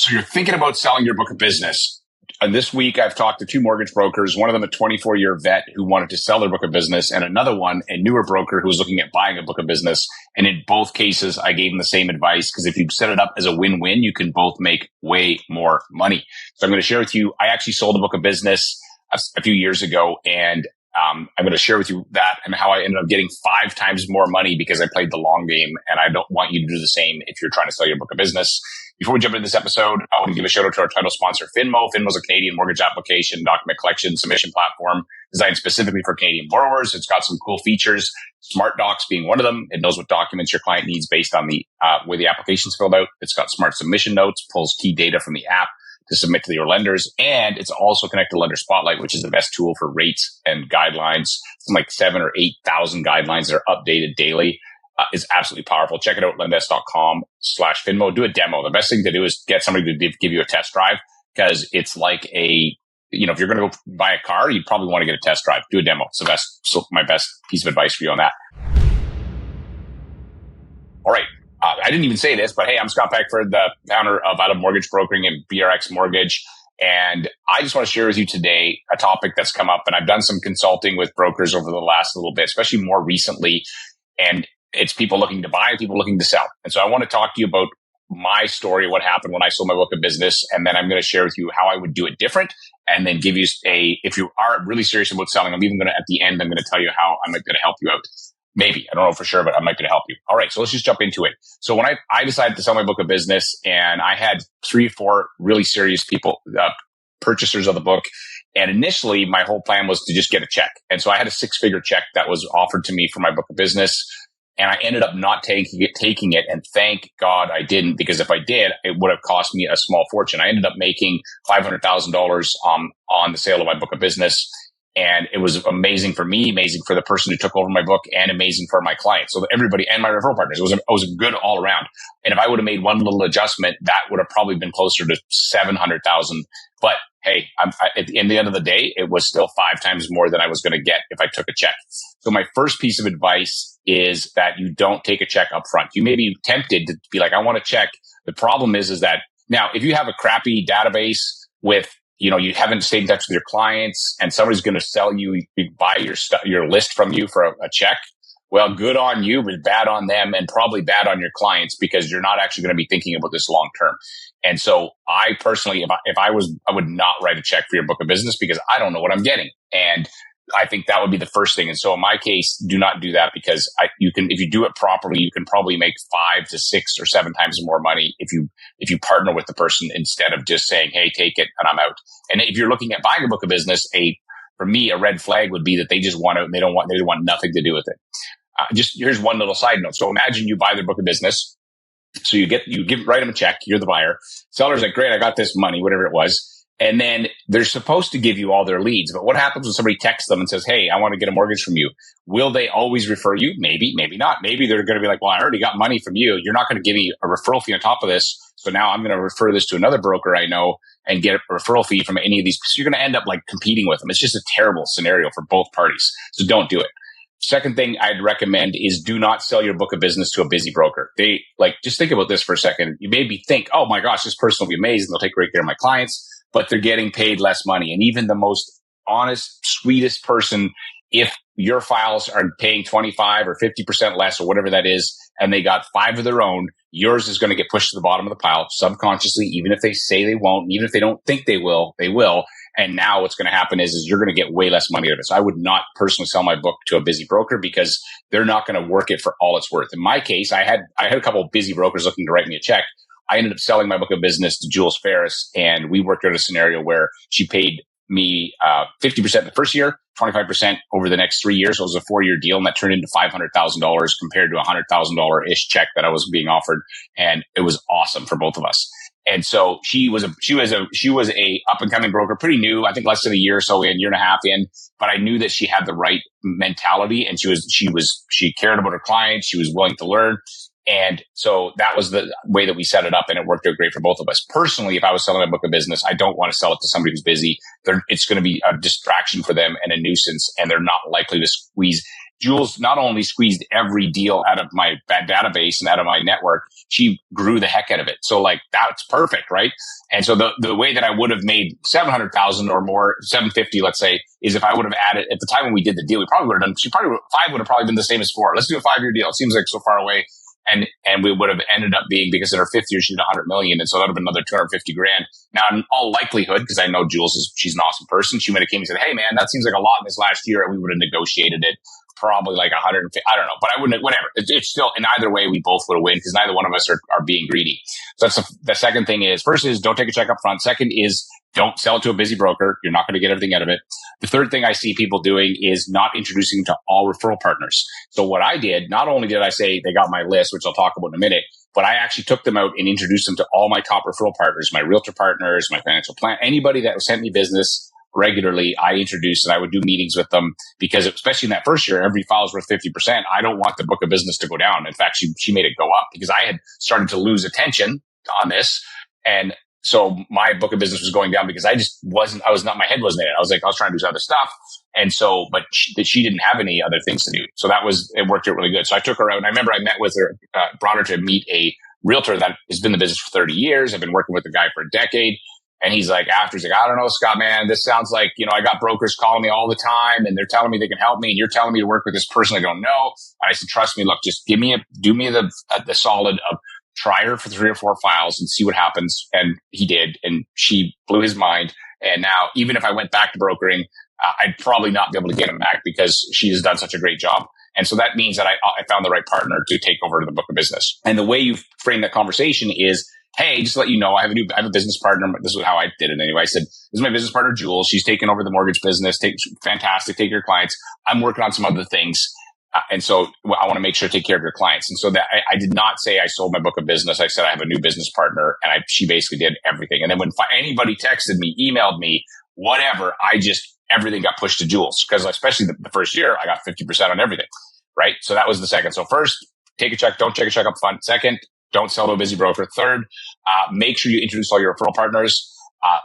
So you're thinking about selling your book of business. And this week, I've talked to two mortgage brokers, one of them a 24-year vet who wanted to sell their book of business, and another one, a newer broker who was looking at buying a book of business. And in both cases, I gave them the same advice, because if you set it up as a win-win, you can both make way more money. So I'm going to share with you, I actually sold a book of business a few years ago, and I'm going to share with you that and how I ended up getting 5 times more money because I played the long game. And I don't want you to do the same if you're trying to sell your book of business. Before we jump into this episode, I want to give a shout out to our title sponsor, Finmo. Finmo is a Canadian mortgage application, document collection, submission platform designed specifically for Canadian borrowers. It's got some cool features, Smart Docs being one of them. It knows what documents your client needs based on the way the application's filled out. It's got smart submission notes, pulls key data from the app to submit to your lenders. And it's also connected to Lender Spotlight, which is the best tool for rates and guidelines. Some like 7,000 or 8,000 guidelines that are updated daily. Is absolutely powerful. Check it out, lendesk.com/Finmo. Do a demo. The best thing to do is get somebody to give you a test drive, because it's like if you're going to go buy a car, you probably want to get a test drive. Do a demo. It's my best piece of advice for you on that. All right. I didn't even say this, but hey, I'm Scott Beckford, the founder of Out of Mortgage Brokering and BRX Mortgage. And I just want to share with you today a topic that's come up. And I've done some consulting with brokers over the last little bit, especially more recently. And it's people looking to buy, people looking to sell. And so I want to talk to you about my story, what happened when I sold my book of business. And then I'm going to share with you how I would do it different. And then give you if you are really serious about selling, I'm even going to, at the end, I'm going to tell you how I'm going to help you out. Maybe. I don't know for sure, but I'm going to help you. All right. So let's just jump into it. So when I decided to sell my book of business, and I had 3 or 4 really serious people, purchasers of the book. And initially my whole plan was to just get a check. And so I had a 6-figure check that was offered to me for my book of business. And I ended up not taking it. And thank God I didn't, because if I did, it would have cost me a small fortune. I ended up making $500,000 on the sale of my book of business. And it was amazing for me, amazing for the person who took over my book, and amazing for my clients. So everybody and my referral partners, it was a good all around. And if I would have made one little adjustment, that would have probably been closer to 700,000. But hey, at the end of the day, it was still 5 times more than I was going to get if I took a check. So my first piece of advice is that you don't take a check up front. You may be tempted to be like, I want a check. The problem is that now, if you have a crappy database with, you haven't stayed in touch with your clients, and somebody's going to sell you, buy your list from you for a check. Well, good on you, but bad on them, and probably bad on your clients, because you're not actually going to be thinking about this long term. And so I personally, I would not write a check for your book of business, because I don't know what I'm getting. And I think that would be the first thing. And so in my case, do not do that, because if you do it properly, you can probably make 5 to 6 or 7 times more money if you partner with the person, instead of just saying, hey, take it and I'm out. And if you're looking at buying a book of business, for me, a red flag would be that they just want to, they want nothing to do with it. Here's one little side note. So imagine you buy their book of business. So write them a check. You're the buyer. Seller's like, great, I got this money, whatever it was. And then they're supposed to give you all their leads. But what happens when somebody texts them and says, hey, I want to get a mortgage from you? Will they always refer you? Maybe, maybe not. Maybe they're going to be like, well, I already got money from you. You're not going to give me a referral fee on top of this. So now I'm going to refer this to another broker I know and get a referral fee from any of these. So you're going to end up like competing with them. It's just a terrible scenario for both parties. So don't do it. Second thing I'd recommend is do not sell your book of business to a busy broker. Just think about this for a second. You maybe think, oh my gosh, this person will be amazing. They'll take great care of my clients, but they're getting paid less money. And even the most honest, sweetest person, if your files are paying 25 or 50% less or whatever that is, and they got 5 of their own, yours is going to get pushed to the bottom of the pile subconsciously, even if they say they won't, even if they don't think they will, they will. And now what's going to happen is you're going to get way less money out of it. So I would not personally sell my book to a busy broker, because they're not going to work it for all it's worth. In my case, I had a couple of busy brokers looking to write me a check. I ended up selling my book of business to Jules Ferris, and we worked out a scenario where she paid me 50% the first year, 25% over the next 3 years. So it was a 4-year deal, and that turned into $500,000 compared to a $100,000-ish check that I was being offered, and it was awesome for both of us. And so she was a up and coming broker, pretty new, I think less than a year or so in, year and a half in, but I knew that she had the right mentality, and she cared about her clients. She was willing to learn. And so that was the way that we set it up, and it worked out great for both of us. Personally, if I was selling a book of business, I don't want to sell it to somebody who's busy. It's going to be a distraction for them and a nuisance, and they're not likely to squeeze Jules not only squeezed every deal out of my database and out of my network, she grew the heck out of it. So like, that's perfect, right? And so the way that I would have made 700,000 or more, 750, let's say, is if I would have added at the time when we did the deal, we probably would have done, five would have probably been the same as four. Let's do a 5-year deal. It seems like so far away. And we would have ended up being, because in her 5th year, she did 100 million. And so that would have been another 250 grand. Now, in all likelihood, because I know she's an awesome person. She might have came and said, hey man, that seems like a lot in this last year. And we would have negotiated it probably like 150. I don't know, but I wouldn't, whatever. It's still, in either way, we both would have win because neither one of us are being greedy. So that's the second thing is, first is don't take a check up front. Second is don't sell it to a busy broker. You're not going to get everything out of it. The third thing I see people doing is not introducing to all referral partners. So what I did, not only did I say they got my list, which I'll talk about in a minute, but I actually took them out and introduced them to all my top referral partners, my realtor partners, my financial plan, anybody that sent me business regularly, I introduced, and I would do meetings with them because especially in that first year, every file is worth 50%. I don't want the book of business to go down. In fact, she made it go up because I had started to lose attention on this. And so my book of business was going down because my head wasn't in it. I was trying to do other stuff. And so, but she didn't have any other things to do. So it worked out really good. So I took her out and I remember I met with her, brought her to meet a realtor that has been in the business for 30 years. I've been working with the guy for a decade. And he's like, I don't know, Scott, man, this sounds like, I got brokers calling me all the time and they're telling me they can help me. And you're telling me to work with this person I don't know. And I said, trust me, look, just do me the solid of try her for 3 or 4 files and see what happens. And he did. And she blew his mind. And now even if I went back to brokering, I'd probably not be able to get him back because she has done such a great job. And so that means that I found the right partner to take over the book of business. And the way you frame that conversation is, hey, just to let you know, I have a business partner. This is how I did it anyway. I said, this is my business partner, Jules. She's taken over the mortgage business. Fantastic. Take your clients. I'm working on some other things. And so I want to make sure to take care of your clients. And so that I did not say I sold my book of business. I said I have a new business partner and she basically did everything. And then when anybody texted me, emailed me, whatever, everything got pushed to Jules because especially the first year, I got 50% on everything. Right. So that was the second. So first, take a check. Don't take a check up front. Second, don't sell to a busy broker. Third, make sure you introduce all your referral partners.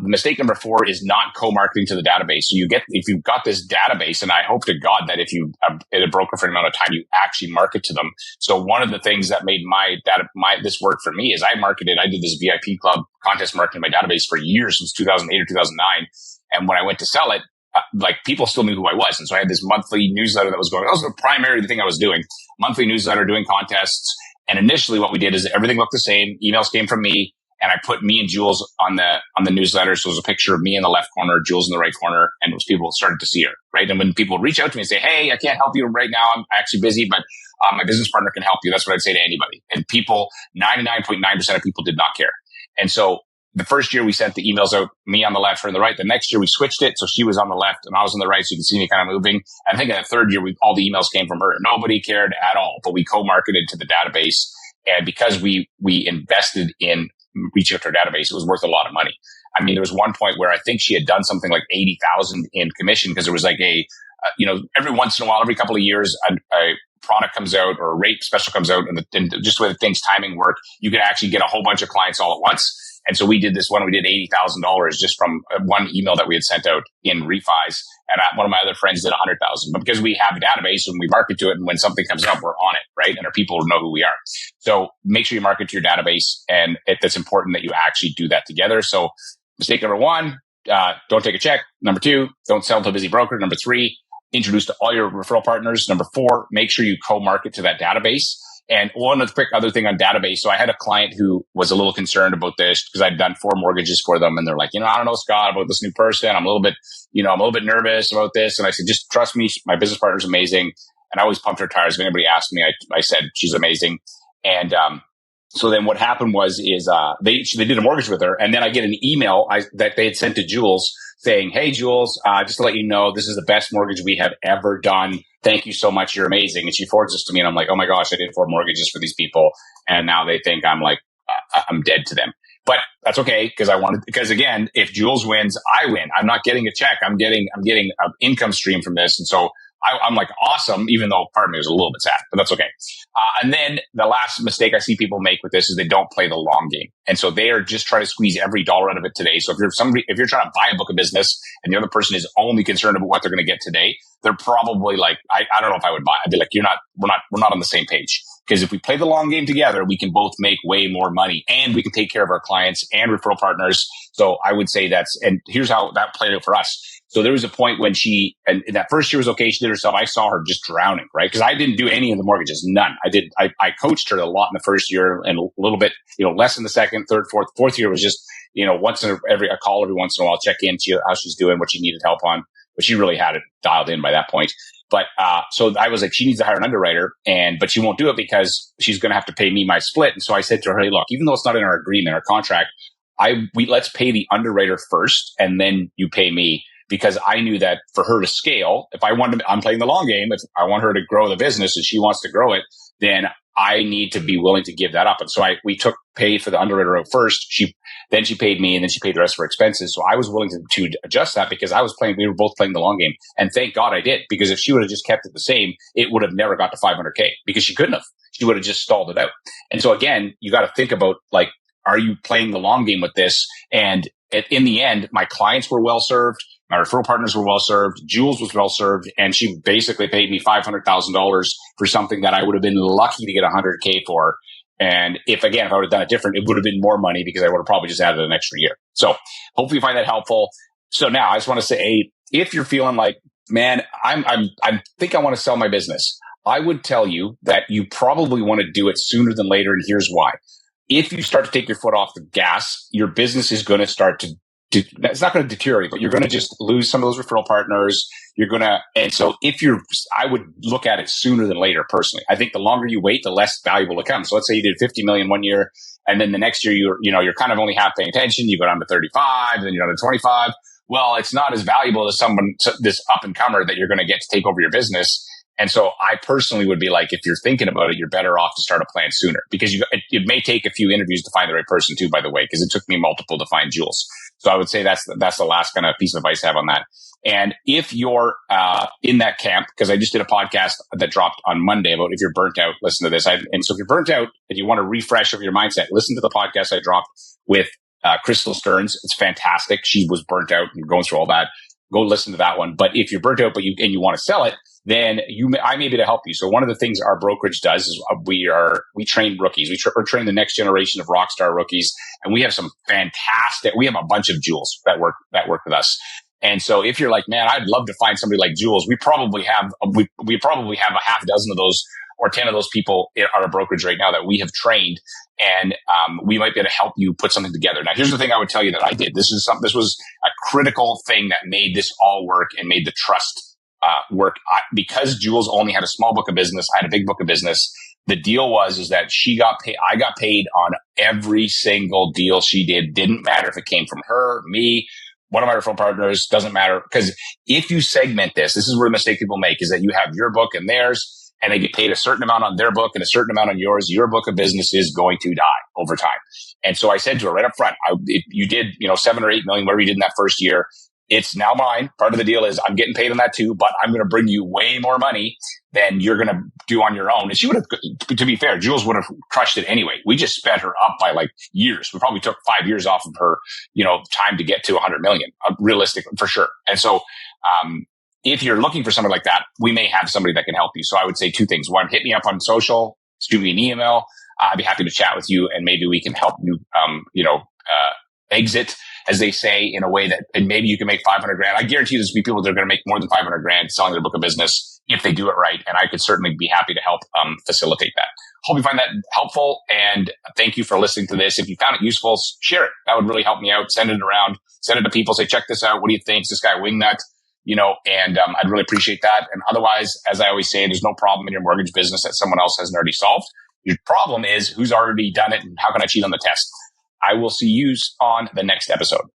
Mistake number 4 is not co-marketing to the database. So if you've got this database, and I hope to God that if you in a broker for an amount of time, you actually market to them. So one of the things that made this work for me is I did this VIP club contest marketing in my database for years since 2008 or 2009. And when I went to sell it, people still knew who I was. And so I had this monthly newsletter that was going. That was the primary thing I was doing. Monthly newsletter, doing contests. And initially what we did is everything looked the same. Emails came from me and I put me and Jules on the newsletter. So it was a picture of me in the left corner, Jules in the right corner. And those people started to see her, right? And when people reach out to me and say, hey, I can't help you right now. I'm actually busy, but my business partner can help you. That's what I'd say to anybody. And 99.9% of people did not care. And so the first year we sent the emails out, me on the left, her on the right. The next year we switched it. So she was on the left and I was on the right. So you can see me kind of moving. I think in the third year, all the emails came from her. Nobody cared at all, but we co-marketed to the database. And because we invested in reaching out to our database, it was worth a lot of money. I mean, there was one point where I think she had done something like 80,000 in commission because there was like every once in a while, every couple of years, a product comes out or a rate special comes out and just the way the things timing work, you could actually get a whole bunch of clients all at once. And so we did this one. We did $80,000 just from one email that we had sent out in refis. And one of my other friends did 100,000. But because we have a database and we market to it, and when something comes up, we're on it, right? And our people know who we are. So make sure you market to your database, and it's important that you actually do that together. So mistake number 1, don't take a check. Number 2, don't sell to a busy broker. Number 3, introduce to all your referral partners. Number 4, make sure you co-market to that database. And one quick other thing on database. So I had a client who was a little concerned about this because I'd done 4 mortgages for them. And they're like, I don't know, Scott, about this new person. I'm a little bit nervous about this. And I said, just trust me. My business partner's amazing. And I always pumped her tires. If anybody asked me, I said, she's amazing. And, so then what happened they did a mortgage with her. And then I get an email that they had sent to Jules saying, hey, Jules, just to let you know, this is the best mortgage we have ever done. Thank you so much. You're amazing. And she forwards this to me. And I'm like, oh my gosh, I did 4 mortgages for these people. And now they think I'm dead to them. But that's okay. Because again, if Jules wins, I win. I'm not getting a check. I'm getting an income stream from this. And so I'm like, awesome, even though part of me was a little bit sad, but that's okay. And then the last mistake I see people make with this is they don't play the long game. And so they are just trying to squeeze every dollar out of it today. So if you're trying to buy a book of business and the other person is only concerned about what they're going to get today, they're probably like, I don't know if I would buy. I'd be like, we're not on the same page. Because if we play the long game together, we can both make way more money and we can take care of our clients and referral partners. So I would say and here's how that played out for us. So there was a point when and in that first year was okay. She did herself. I saw her just drowning, right? Because I didn't do any of the mortgages, none. I coached her a lot in the first year and a little bit, less in the second, third, fourth year was just, once in a call every once in a while, check in, see how she's doing, what she needed help on. But she really had it dialed in by that point. But, so I was like, she needs to hire an underwriter but she won't do it because she's going to have to pay me my split. And so I said to her, hey, look, even though it's not in our agreement, our contract, let's pay the underwriter first and then you pay me, because I knew that for her to scale, I'm playing the long game. If I want her to grow the business and she wants to grow it, then I need to be willing to give that up. And so we paid for the underwriter out first. Then she paid me and then she paid the rest of her expenses. So I was willing to adjust that because we were both playing the long game. And thank God I did, because if she would have just kept it the same, it would have never got to 500K because she couldn't have. She would have just stalled it out. And so again, you got to think about like, are you playing the long game with this? And in the end, my clients were well served. My referral partners were well served. Jules was well served. And she basically paid me $500,000 for something that I would have been lucky to get $100K for. And if I would have done it different, it would have been more money because I would have probably just added an extra year. So hopefully you find that helpful. So now I just want to say, if you're feeling like, man, I think I want to sell my business, I would tell you that you probably want to do it sooner than later. And here's why. If you start to take your foot off the gas, your business is going to start to it's not going to deteriorate, but you're going to just lose some of those referral partners. And so I would look at it sooner than later, personally. I think the longer you wait, the less valuable it becomes. So let's say you did 50 million one year, and then the next year you're kind of only half paying attention. You go down to 35, then you're down to 25. Well, it's not as valuable as this up and comer that you're going to get to take over your business. And so I personally would be like, if you're thinking about it, you're better off to start a plan sooner, because it may take a few interviews to find the right person too, by the way, because it took me multiple to find Jules. So I would say that's the last kind of piece of advice I have on that. And if you're in that camp, because I just did a podcast that dropped on Monday about if you're burnt out, listen to this. And so if you're burnt out and you want to refresh of your mindset, listen to the podcast I dropped with Crystal Stearns. It's fantastic. She was burnt out and going through all that. Go listen to that one. But if you're burnt out, and you want to sell it, then I may be able to help you. So one of the things our brokerage does is we train rookies. We train the next generation of Rockstar Rookies, and we have we have a bunch of Jules that work with us. And so if you're like, man, I'd love to find somebody like Jules, we probably have a half dozen of those or 10 of those people at our brokerage right now that we have trained, and we might be able to help you put something together. Now, here's the thing I would tell you that I did. This was a critical thing that made this all work and made the trust work. Because Jules only had a small book of business, I had a big book of business. The deal is that she got paid. I got paid on every single deal she did. Didn't matter if it came from her, me, one of my referral partners, doesn't matter. Because if you segment this is where the mistake people make, is that you have your book and theirs, and they get paid a certain amount on their book and a certain amount on yours. Your book of business is going to die over time. And so I said to her right up front, if you did, 7 or 8 million, whatever you did in that first year, it's now mine. Part of the deal is I'm getting paid on that too, but I'm going to bring you way more money than you're going to do on your own. And she would have, to be fair, Jules would have crushed it anyway. We just sped her up by like years. We probably took 5 years off of her, time to get to 100 million, realistic for sure. And so, if you're looking for somebody like that, we may have somebody that can help you. So I would say 2 things. 1, hit me up on social, shoot me an email. I'd be happy to chat with you, and maybe we can help you, exit, as they say, in a way that, and maybe you can make 500 grand. I guarantee you there's be people that are going to make more than 500 grand selling their book of business if they do it right. And I could certainly be happy to help facilitate that. Hope you find that helpful. And thank you for listening to this. If you found it useful, share it. That would really help me out. Send it around, send it to people. Say, check this out. What do you think? Is this guy a wingnut? And I'd really appreciate that. And otherwise, as I always say, there's no problem in your mortgage business that someone else hasn't already solved. Your problem is who's already done it and how can I cheat on the test? I will see you on the next episode.